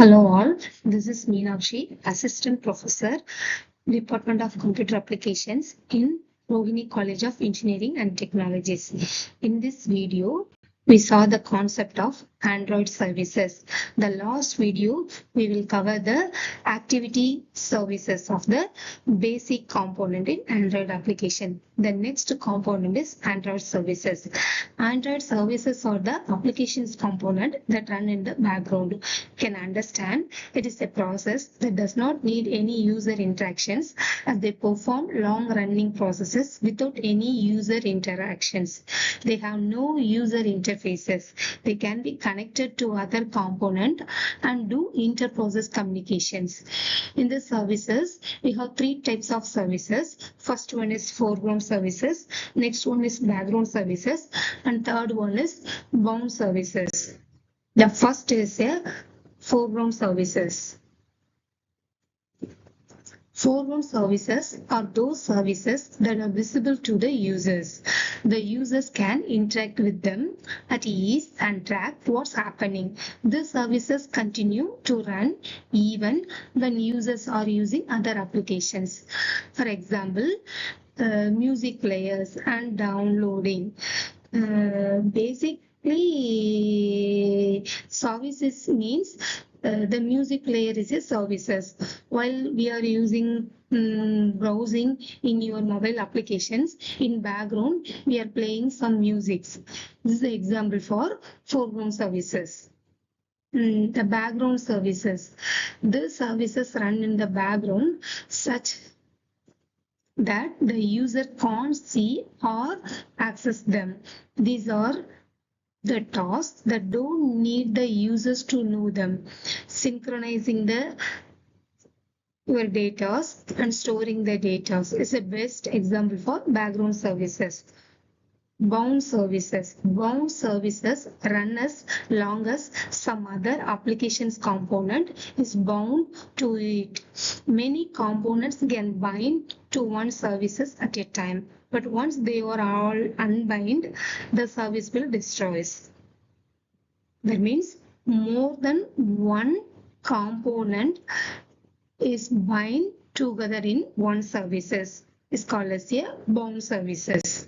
Hello all, this is Meenakshi, Assistant Professor, Department of Computer Applications in Rohini College of Engineering and Technologies. In this video, we saw the concept of Android services. The last video, we will cover the activity services of the basic component in Android application. The next component is Android services. Android services are the applications component that run in the background. You can understand it is a process that does not need any user interactions as they perform long running processes without any user interactions. They have no user interfaces. They can be connected to other component and do inter-process communications. In the services, we have three types of services. First one is foreground services, next one is background services, and third one is bound services. The first is a foreground services. Foreground services are those services that are visible to the users. The users can interact with them at ease and track what's happening. These services continue to run even when users are using other applications. For example, music players and downloading. Basically, services means the music player is a services. While we are using browsing in your mobile applications, in background we are playing some music. This is an example for foreground services. The background services. These services run in the background such that the user can't see or access them. These are the tasks that don't need the users to know them. Synchronizing your data and storing the data is the best example for background services. Bound services. Bound services run as long as some other applications component is bound to it. Many components can bind to one services at a time, but once they are all unbind, the service will destroy. That means more than one component is bind together in one services is called as a bound services.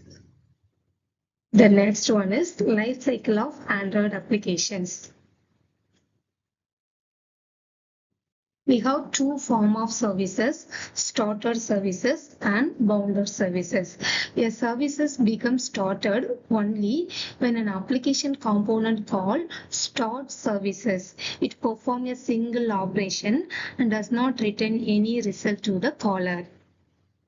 The next one is life cycle of Android applications. We have two forms of services, starter services and bounded services. A services become started only when an application component called start services. It performs a single operation and does not return any result to the caller.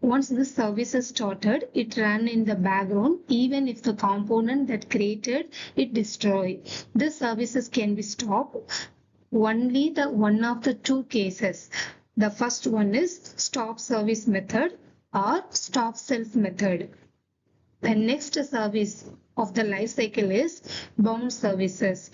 Once the service is started, it ran in the background even if the component that created it destroyed. The services can be stopped only the one of the two cases. The first one is stop service method or stop self method. The next service of the life cycle is bound services.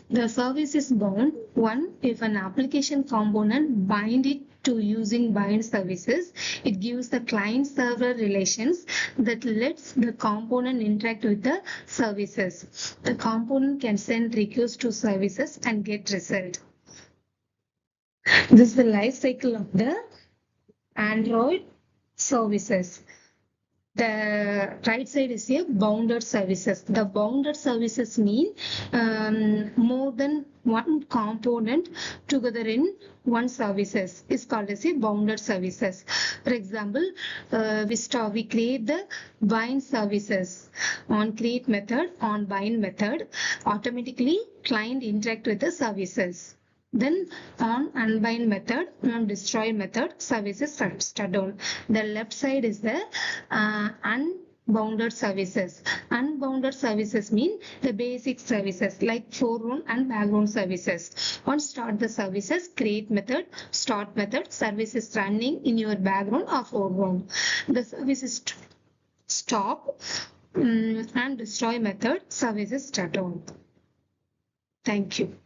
The service is bound one if an application component bind it to using bind services. It gives the client server relations that lets the component interact with the services. The component can send requests to services and get result. This is the life cycle of the Android services. The right side is a bounded services. The bounded services mean more than one component together in one services is called as a bounded services. For example, we create the bind services on create method, on bind method. Automatically, client interact with the services. Then on unbind method, on destroy method, services shut down. The left side is the unbounded services. Unbounded services mean the basic services like foreground and background services. Once start the services, create method, start method, services running in your background or foreground. The services stop and destroy method, services shut down. Thank you.